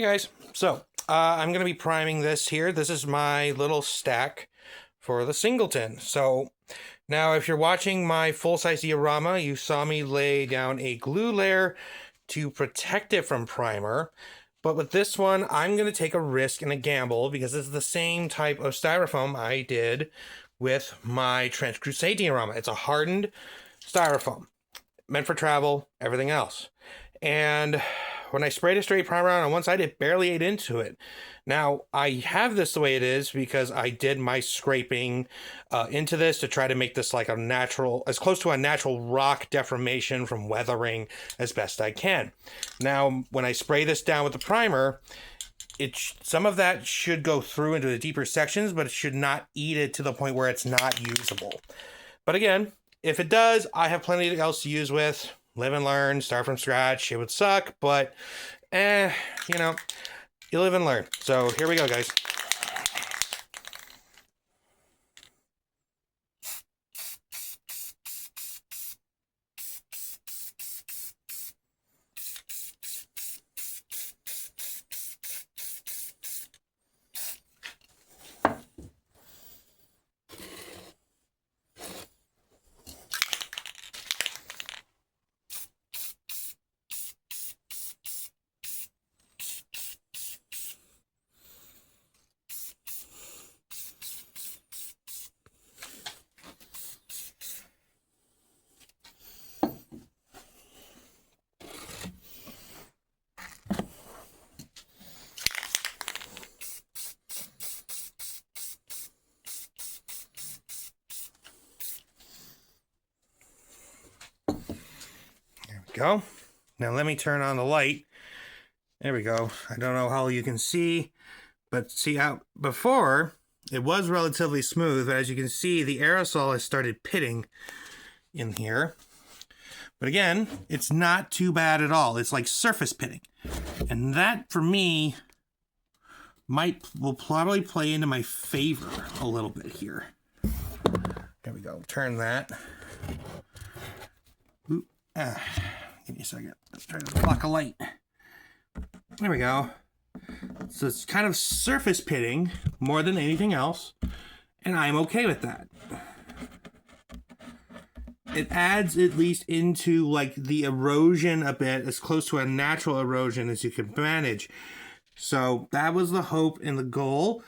guys, so I'm going to be priming this here. This is my little stack for the singleton. So now if you're watching my full-size diorama, you saw me lay down a glue layer to protect it from primer. But with this one, I'm going to take a risk and a gamble because it's the same type of styrofoam I did with my Trench Crusade diorama. It's a hardened styrofoam, meant for travel, everything else. And when I sprayed a straight primer on one side, it barely ate into it. Now, I have this the way it is because I did my scraping into this to try to make this like a natural, as close to a natural rock deformation from weathering as best I can. Now, when I spray this down with the primer, some of that should go through into the deeper sections, but it should not eat it to the point where it's not usable. But again, if it does, I have plenty else to use with. Live and learn, start from scratch. It would suck, but you know, you live and learn. So here we go, guys. Go. Now let me turn on the light. There we go. I don't know how you can see, but see how before it was relatively smooth, but as you can see, the aerosol has started pitting in here. But again, it's not too bad at all. It's like surface pitting. And that for me will probably play into my favor a little bit here. There we go. Turn that. Ooh, give me a second. Let's try to block a light. There we go. So it's kind of surface pitting more than anything else, and I'm okay with that. It adds at least into like the erosion a bit, as close to a natural erosion as you can manage. So that was the hope and the goal,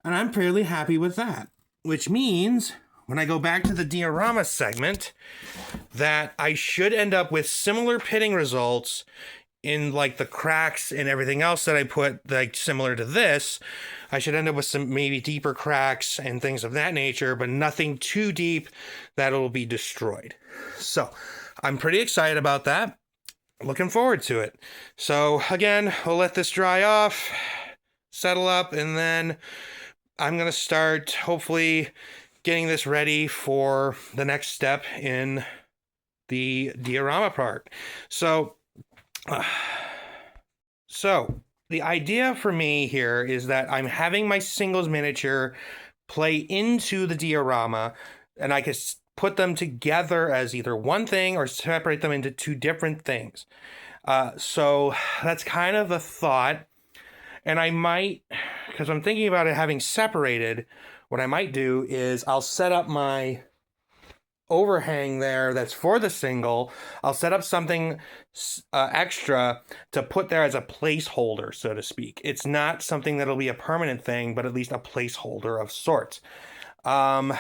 and I'm fairly happy with that. Which means when I go back to the diorama segment, that I should end up with similar pitting results in like the cracks and everything else that I put, like similar to this. I should end up with some maybe deeper cracks and things of that nature, but nothing too deep that it'll be destroyed. So I'm pretty excited about that. Looking forward to it. So again, we'll let this dry off, settle up, and then I'm going to start hopefully getting this ready for the next step in the diorama part. So the idea for me here is that I'm having my singles miniature play into the diorama, and I can put them together as either one thing or separate them into two different things. So that's kind of the thought. And I might, because I'm thinking about it having separated, what I might do is I'll set up my overhang there that's for the single. I'll set up something extra to put there as a placeholder, so to speak. It's not something that'll be a permanent thing, but at least a placeholder of sorts. We'll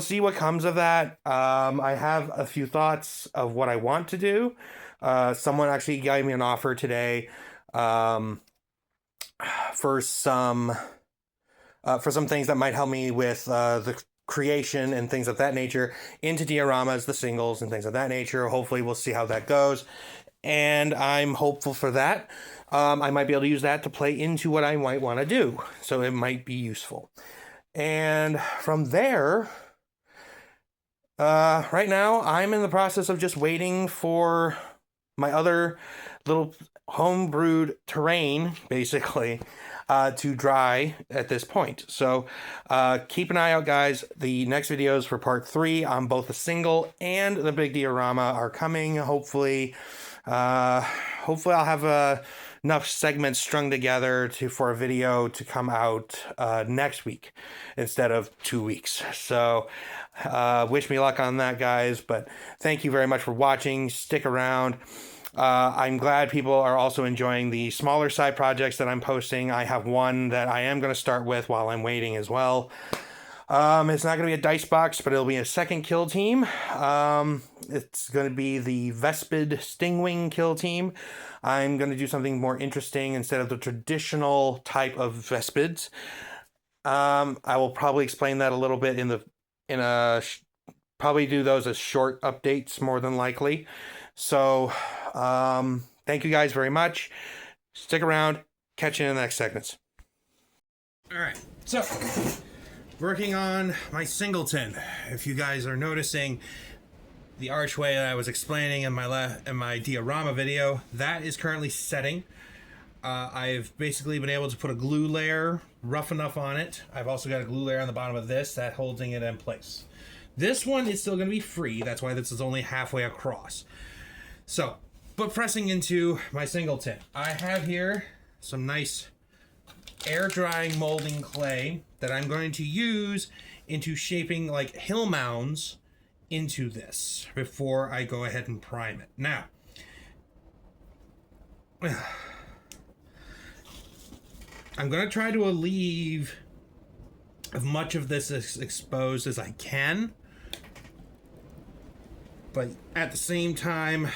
see what comes of that. I have a few thoughts of what I want to do. Someone actually gave me an offer today for some things that might help me with the creation and things of that nature into dioramas, the singles and things of that nature. Hopefully we'll see how that goes, and I'm hopeful for that. I might be able to use that to play into what I might want to do, so it might be useful. And from there, right now I'm in the process of just waiting for my other little homebrewed terrain, basically, to dry at this point. So keep an eye out, guys. The next videos for part 3 on both the single and the big diorama are coming. Hopefully I'll have enough segments strung together for a video to come out next week instead of 2 weeks. So wish me luck on that, guys. But thank you very much for watching. Stick around. I'm glad people are also enjoying the smaller side projects that I'm posting. I have one that I am going to start with while I'm waiting as well. It's not going to be a dice box, but it'll be a second kill team. It's going to be the Vespid Stingwing kill team. I'm going to do something more interesting instead of the traditional type of Vespids. I will probably explain that a little bit probably do those as short updates more than likely. So, thank you guys very much. Stick around. Catch you in the next segments. All right. So, working on my singleton. If you guys are noticing the archway that I was explaining in my diorama video, that is currently setting. I've basically been able to put a glue layer rough enough on it. I've also got a glue layer on the bottom of this that holding it in place. This one is still going to be free. That's why this is only halfway across. So, but pressing into my singleton, I have here some nice air drying molding clay that I'm going to use into shaping like hill mounds into this before I go ahead and prime it. Now, I'm going to try to leave as much of this as exposed as I can, but at the same time,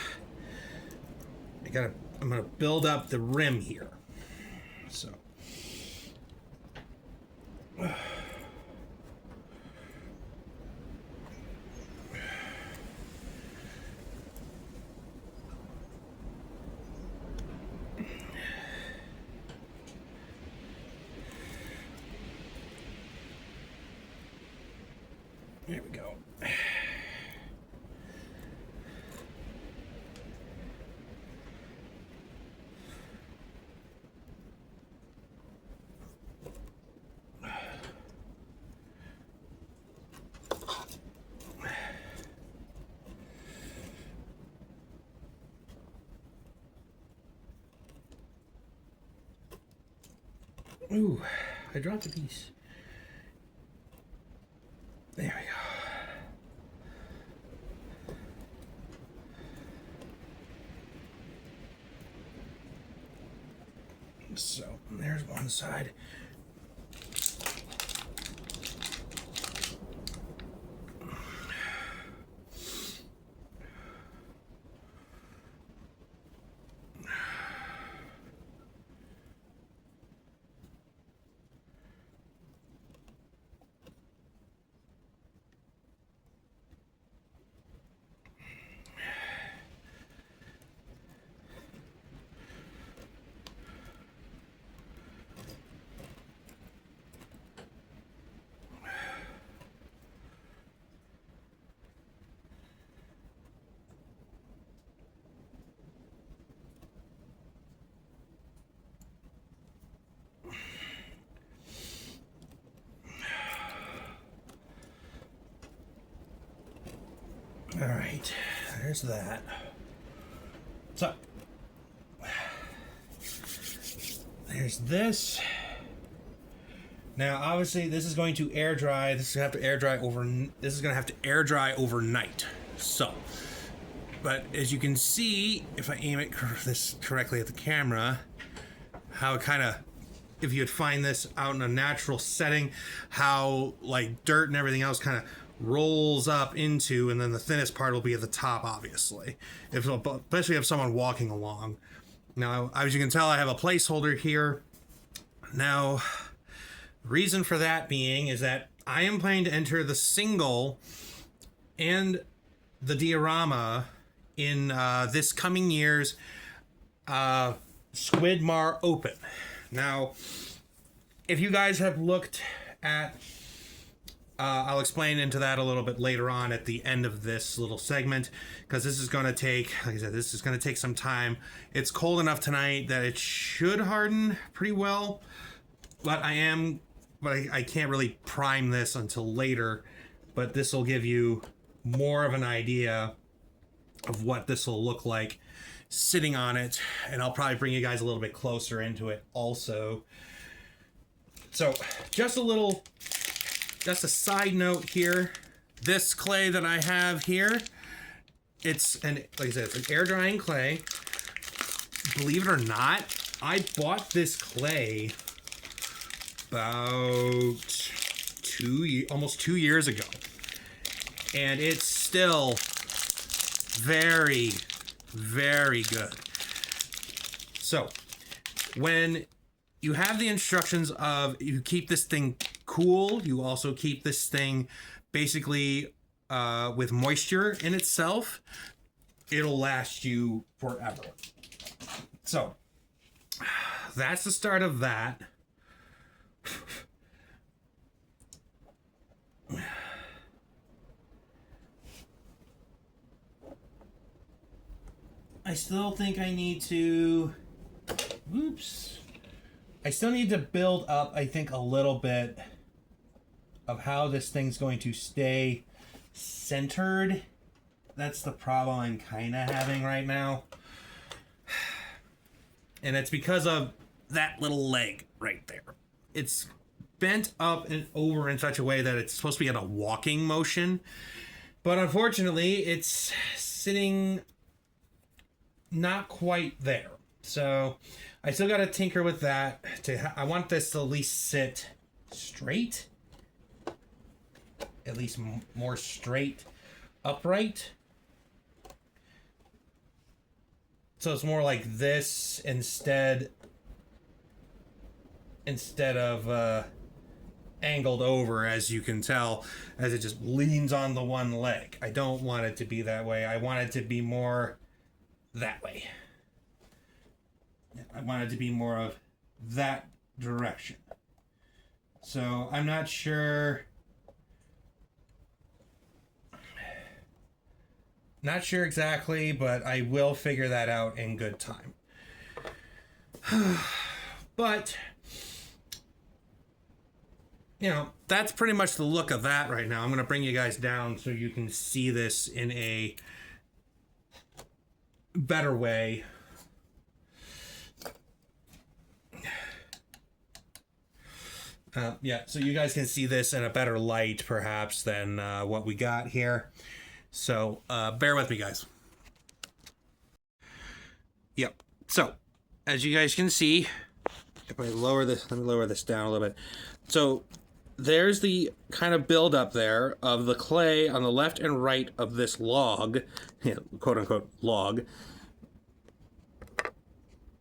I'm going to build up the rim here. So, there we go. Ooh, I dropped a piece. There we go. So, there's one side. All right, there's that. So, there's this. Now, obviously, this is going to air dry. This is going to have to air dry overnight. So, but as you can see, if I aim it this correctly at the camera, how it kind of, if you'd find this out in a natural setting, how like dirt and everything else kind of rolls up into, and then the thinnest part will be at the top, obviously, especially if someone walking along. Now, as you can tell, I have a placeholder here. Now, reason for that being is that I am planning to enter the single and the diorama in this coming year's Squidmar Open. Now, if you guys have looked at I'll explain into that a little bit later on at the end of this little segment, because this is going to take, like I said, this is going to take some time. It's cold enough tonight that it should harden pretty well, but I can't really prime this until later, but this will give you more of an idea of what this will look like sitting on it, and I'll probably bring you guys a little bit closer into it also. So just a side note here. This clay that I have here, like I said, it's an air drying clay. Believe it or not, I bought this clay about almost 2 years ago, and it's still very, very good. So when you have the instructions of you keep this thing cool, you also keep this thing basically with moisture in itself, it'll last you forever. So that's the start of that. I still think I need to, I still need to build up, I think, a little bit of how this thing's going to stay centered. That's the problem I'm kind of having right now. And it's because of that little leg right there. It's bent up and over in such a way that it's supposed to be in a walking motion. But unfortunately, it's sitting not quite there. So I still got to tinker with that. I want this to at least sit straight. At least more straight, upright. So it's more like this instead of angled over, as you can tell, as it just leans on the one leg. I don't want it to be that way. I want it to be more that way. I want it to be more of that direction. So I'm not sure. Not sure exactly, but I will figure that out in good time. But, you know, that's pretty much the look of that right now. I'm going to bring you guys down so you can see this in a better way. So you guys can see this in a better light, perhaps, than what we got here. So, bear with me, guys. Yep. So, as you guys can see, if I lower this, let me lower this down a little bit. So, there's the kind of buildup there of the clay on the left and right of this log, quote unquote log.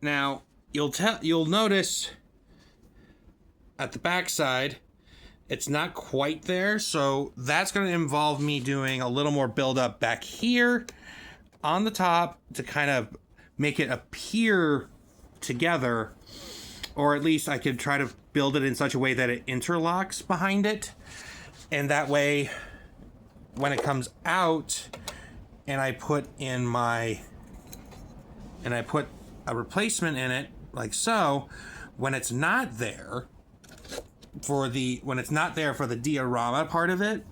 Now, you'll notice at the back side, it's not quite there, so that's going to involve me doing a little more buildup back here on the top to kind of make it appear together, or at least I could try to build it in such a way that it interlocks behind it, and that way when it comes out and I put a replacement in it like so, when it's not there for the diorama part of it,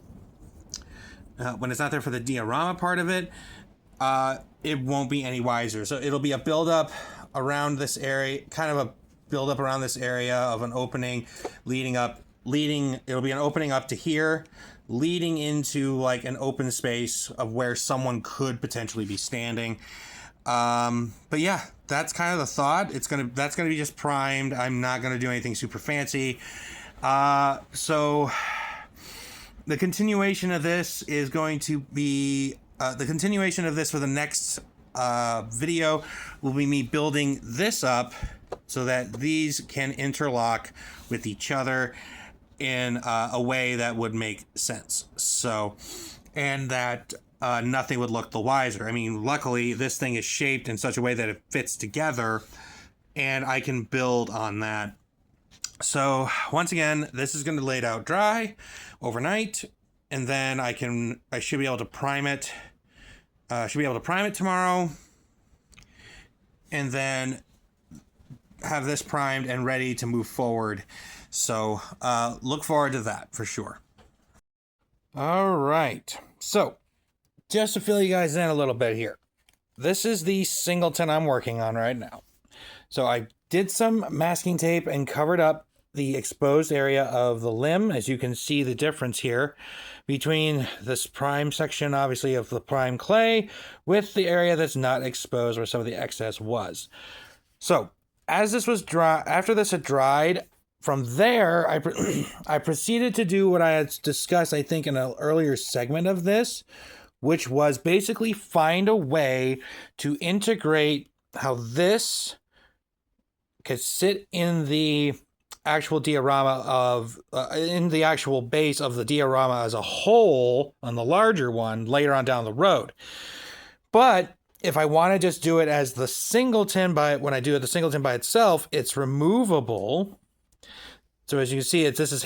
it won't be any wiser. So it'll be a buildup around this area, kind of a buildup around this area of an opening it'll be an opening up to here, leading into like an open space of where someone could potentially be standing. But yeah, that's kind of the thought. That's gonna be just primed. I'm not gonna do anything super fancy. So the continuation of this is going to be the continuation of this for the next video will be me building this up so that these can interlock with each other in a way that would make sense. So, and that nothing would look the wiser. I mean, luckily this thing is shaped in such a way that it fits together, and I can build on that. So once again, this is going to lay it out dry overnight, and then I should be able to prime it. Tomorrow, and then have this primed and ready to move forward. So look forward to that for sure. All right. So just to fill you guys in a little bit here. this is the singleton I'm working on right now. So I did some masking tape and covered up the exposed area of the limb. As you can see the difference here between this prime section, obviously, of the prime clay with the area that's not exposed where some of the excess was. So as this was dry, after this had dried, from there, I proceeded to do what I had discussed, I think, in an earlier segment of this, which was basically find a way to integrate how this could sit in the actual diorama of, in the actual base of the diorama as a whole on the larger one later on down the road. But if I want to just do it as the singleton when I do it the singleton by itself, it's removable. So as you can see, this is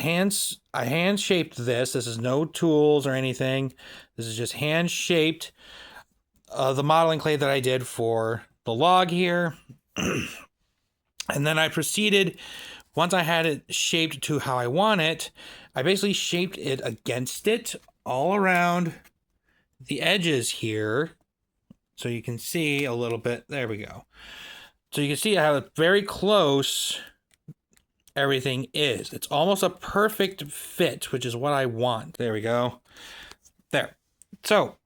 I hand shaped this. This is no tools or anything. This is just hand shaped the modeling clay that I did for the log here. And then I proceeded, once I had it shaped to how I want it, I basically shaped it against it all around the edges here. So you can see a little bit, there we go. So you can see how very close everything is. It's almost a perfect fit, which is what I want. There we go. There. So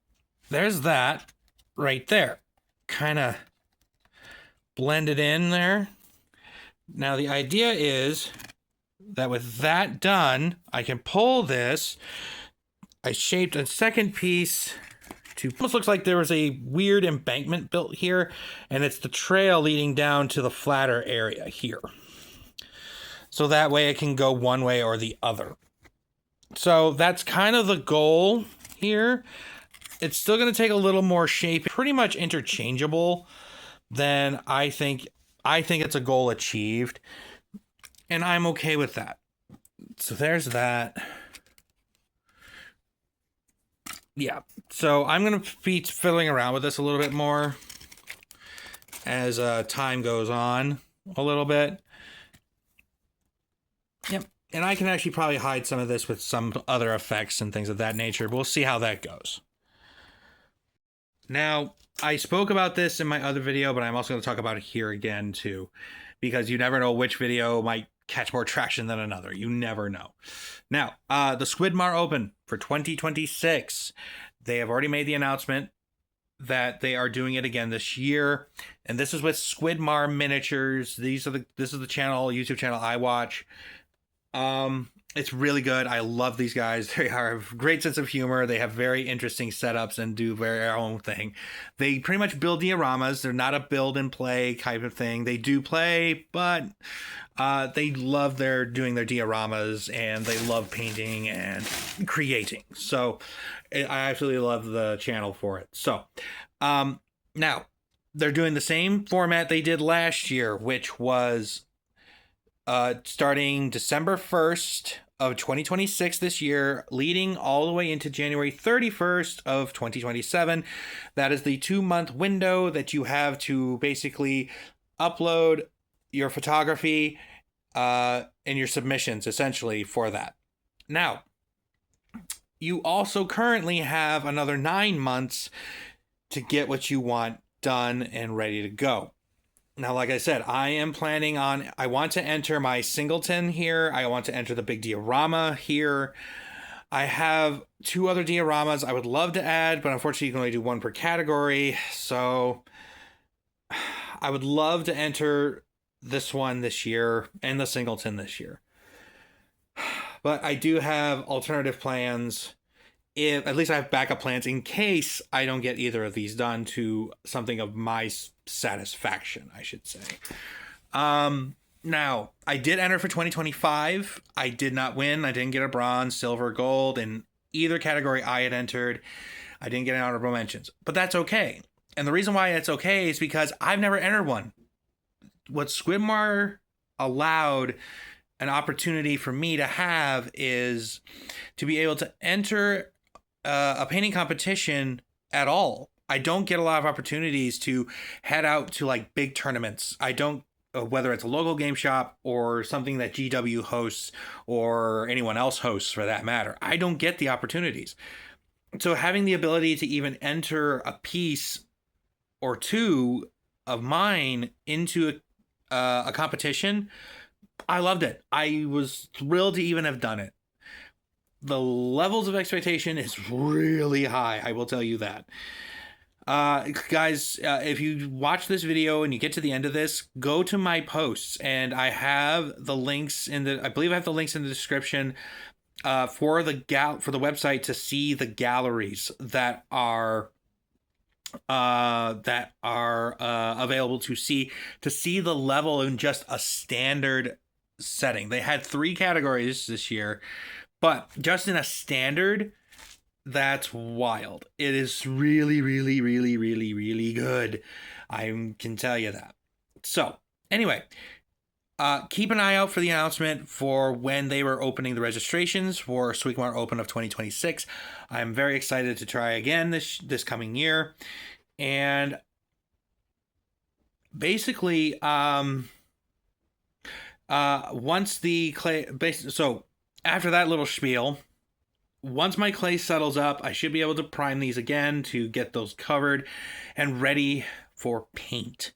there's that right there. Kind of blended in there. Now the idea is that with that done, I can pull this. I shaped a second piece to, almost looks like there was a weird embankment built here, and it's the trail leading down to the flatter area here. So that way it can go one way or the other. So that's kind of the goal here. It's still going to take a little more shape, pretty much interchangeable. Then I think it's a goal achieved, and I'm okay with that. So there's that. Yeah, so I'm going to be fiddling around with this a little bit more as time goes on a little bit. Yep, and I can actually probably hide some of this with some other effects and things of that nature. We'll see how that goes. Now, I spoke about this in my other video, but I'm also going to talk about it here again too, because you never know which video might catch more traction than another. You never know. Now, the Squidmar Open for 2026. They have already made the announcement that they are doing it again this year, and this is with Squidmar Miniatures. This is the channel, YouTube channel I watch. It's really good. I love these guys. They have a great sense of humor. They have very interesting setups and do their own thing. They pretty much build dioramas. They're not a build and play type of thing. They do play, but they love doing their dioramas, and they love painting and creating. So I absolutely love the channel for it. So now they're doing the same format they did last year, which was starting December 1st of 2026 this year, leading all the way into January 31st of 2027. That is the 2-month window that you have to basically upload your photography and your submissions, essentially, for that. Now, you also currently have another 9 months to get what you want done and ready to go. Now, like I said, I want to enter my singleton here. I want to enter the big diorama here. I have 2 other dioramas I would love to add, but unfortunately you can only do 1 per category. So I would love to enter this one this year and the singleton this year. But I do have alternative plans. At least I have backup plans in case I don't get either of these done to something of my satisfaction, I should say. Now, I did enter for 2025. I did not win. I didn't get a bronze, silver, gold in either category I had entered. I didn't get an honorable mentions, but that's okay. And the reason why it's okay is because I've never entered one. What Squidmar allowed an opportunity for me to have is to be able to enter a painting competition at all. I don't get a lot of opportunities to head out to like big tournaments. I don't, whether it's a local game shop or something that GW hosts or anyone else hosts for that matter. I don't get the opportunities. So having the ability to even enter a piece or two of mine into a competition, I loved it. I was thrilled to even have done it. The levels of expectation is really high, I will tell you that. Guys, if you watch this video and you get to the end of this, go to my posts, and I have the links I believe I have the links in the description for the website to see the galleries that are available to see the level in just a standard setting. They had 3 categories this year, but just in a standard, that's wild. It is really, really, really, really, really good. I can tell you that. So, anyway, keep an eye out for the announcement for when they were opening the registrations for Sweetmart Open of 2026. I'm very excited to try again this coming year. And basically, once the clay... So, after that little spiel... Once my clay settles up, I should be able to prime these again to get those covered and ready for paint.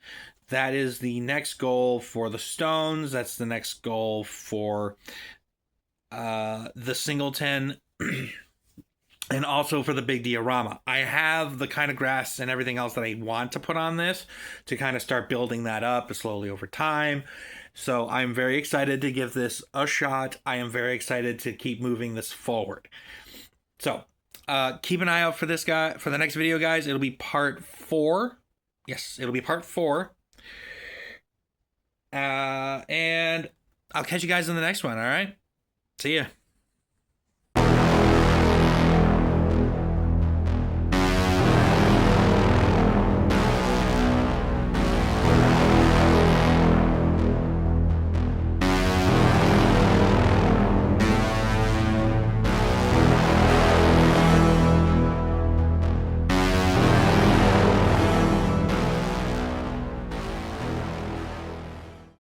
That is the next goal for the stones. That's the next goal for the singleton and also for the big diorama. I have the kind of grass and everything else that I want to put on this to kind of start building that up slowly over time. So I'm very excited to give this a shot. I am very excited to keep moving this forward. So keep an eye out for for the next video, guys. It'll be part 4. Yes, it'll be part 4. And I'll catch you guys in the next one, all right? See ya.